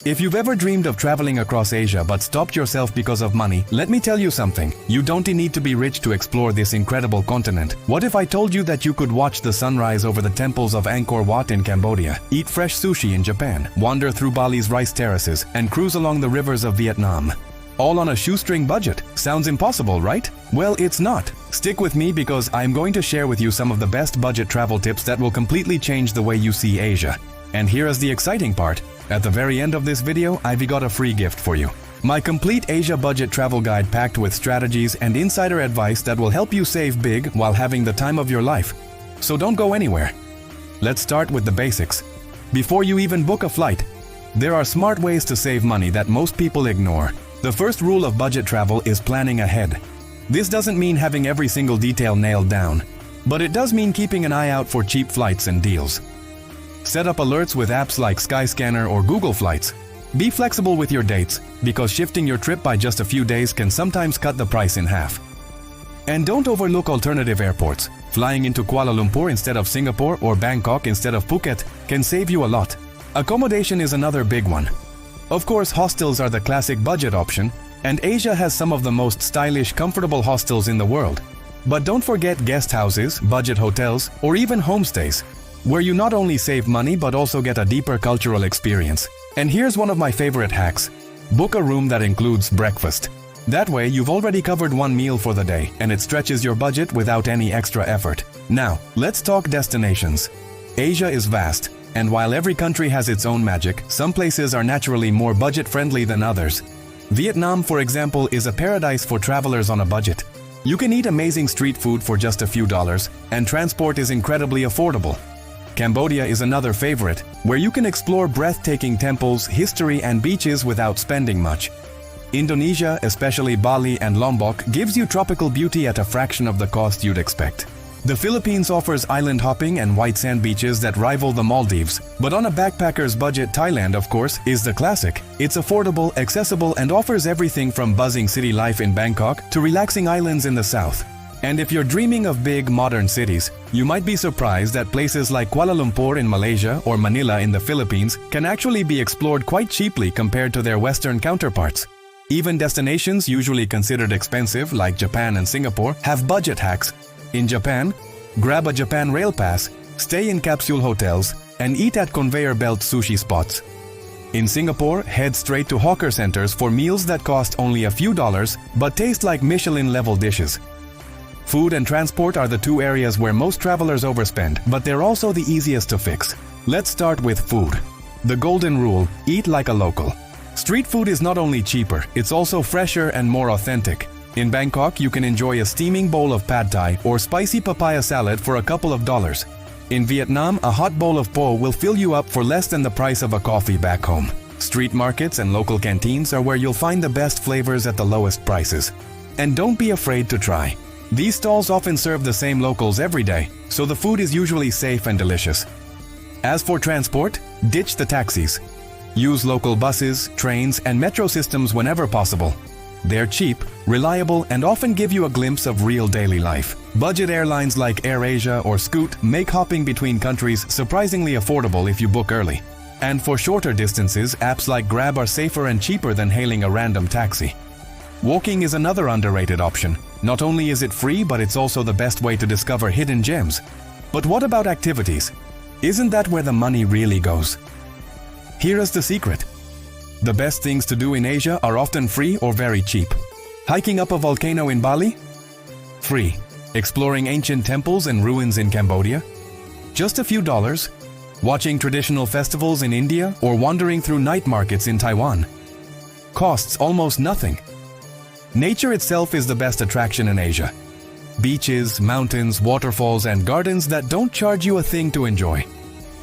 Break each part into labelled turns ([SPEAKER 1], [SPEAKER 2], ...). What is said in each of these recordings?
[SPEAKER 1] If you've ever dreamed of traveling across Asia but stopped yourself because of money, let me tell you something. You don't need to be rich to explore this incredible continent. What if I told you that you could watch the sunrise over the temples of Angkor Wat in Cambodia, eat fresh sushi in Japan, wander through Bali's rice terraces, and cruise along the rivers of Vietnam? All on a shoestring budget. Sounds impossible, right? Well, it's not. Stick with me because I'm going to share with you some of the best budget travel tips that will completely change the way you see Asia. And here is the exciting part. At the very end of this video, I've got a free gift for you. My complete Asia budget travel guide packed with strategies and insider advice that will help you save big while having the time of your life. So don't go anywhere. Let's start with the basics. Before you even book a flight, there are smart ways to save money that most people ignore. The first rule of budget travel is planning ahead. This doesn't mean having every single detail nailed down, but it does mean keeping an eye out for cheap flights and deals. Set up alerts with apps like Skyscanner or Google Flights. Be flexible with your dates, because shifting your trip by just a few days can sometimes cut the price in half. And don't overlook alternative airports. Flying into Kuala Lumpur instead of Singapore or Bangkok instead of Phuket can save you a lot. Accommodation is another big one. Of course, hostels are the classic budget option, and Asia has some of the most stylish, comfortable hostels in the world. But don't forget guest houses, budget hotels, or even homestays, where you not only save money but also get a deeper cultural experience. And here's one of my favorite hacks. Book a room that includes breakfast. That way, you've already covered one meal for the day, and it stretches your budget without any extra effort. Now, let's talk destinations. Asia is vast, and while every country has its own magic, some places are naturally more budget-friendly than others. Vietnam, for example, is a paradise for travelers on a budget. You can eat amazing street food for just a few dollars, and transport is incredibly affordable. Cambodia is another favorite, where you can explore breathtaking temples, history, and beaches without spending much. Indonesia, especially Bali and Lombok, gives you tropical beauty at a fraction of the cost you'd expect. The Philippines offers island hopping and white sand beaches that rival the Maldives. But on a backpacker's budget, Thailand, of course, is the classic. It's affordable, accessible, and offers everything from buzzing city life in Bangkok to relaxing islands in the south. And if you're dreaming of big, modern cities, you might be surprised that places like Kuala Lumpur in Malaysia or Manila in the Philippines can actually be explored quite cheaply compared to their Western counterparts. Even destinations usually considered expensive, like Japan and Singapore, have budget hacks. In Japan, grab a Japan Rail Pass, stay in capsule hotels, and eat at conveyor belt sushi spots. In Singapore, head straight to hawker centers for meals that cost only a few dollars but taste like Michelin-level dishes. Food and transport are the two areas where most travelers overspend, but they're also the easiest to fix. Let's start with food. The golden rule: eat like a local. Street food is not only cheaper, it's also fresher and more authentic. In Bangkok, you can enjoy a steaming bowl of pad thai or spicy papaya salad for a couple of dollars. In Vietnam, a hot bowl of pho will fill you up for less than the price of a coffee back home. Street markets and local canteens are where you'll find the best flavors at the lowest prices. And don't be afraid to try. These stalls often serve the same locals every day, so the food is usually safe and delicious. As for transport, ditch the taxis. Use local buses, trains, and metro systems whenever possible. They're cheap, reliable, and often give you a glimpse of real daily life. Budget airlines like AirAsia or Scoot make hopping between countries surprisingly affordable if you book early. And for shorter distances, apps like Grab are safer and cheaper than hailing a random taxi. Walking is another underrated option. Not only is it free, but it's also the best way to discover hidden gems. But what about activities? Isn't that where the money really goes? Here is the secret. The best things to do in Asia are often free or very cheap. Hiking up a volcano in Bali? Free. Exploring ancient temples and ruins in Cambodia? Just a few dollars. Watching traditional festivals in India or wandering through night markets in Taiwan? Costs almost nothing. Nature itself is the best attraction in Asia. Beaches, mountains, waterfalls, and gardens that don't charge you a thing to enjoy.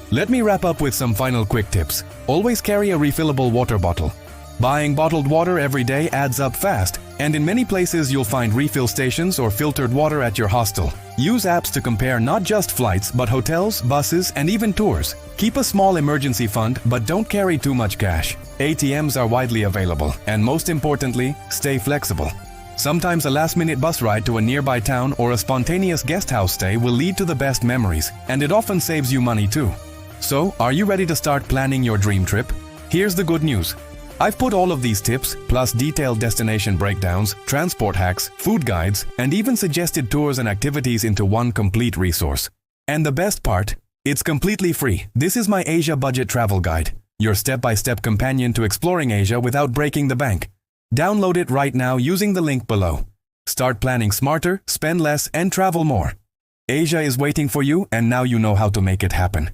[SPEAKER 1] Let me wrap up with some final quick tips. Always carry a refillable water bottle. Buying bottled water every day adds up fast, and in many places you'll find refill stations or filtered water at your hostel. Use apps to compare not just flights, but hotels, buses, and even tours. Keep a small emergency fund, but don't carry too much cash. ATMs are widely available, and most importantly, stay flexible. Sometimes a last-minute bus ride to a nearby town or a spontaneous guest house stay will lead to the best memories, and it often saves you money too. So, are you ready to start planning your dream trip? Here's the good news. I've put all of these tips, plus detailed destination breakdowns, transport hacks, food guides, and even suggested tours and activities into one complete resource. And the best part? It's completely free. This is my Asia Budget Travel Guide, your step-by-step companion to exploring Asia without breaking the bank. Download it right now using the link below. Start planning smarter, spend less, and travel more. Asia is waiting for you, and now you know how to make it happen.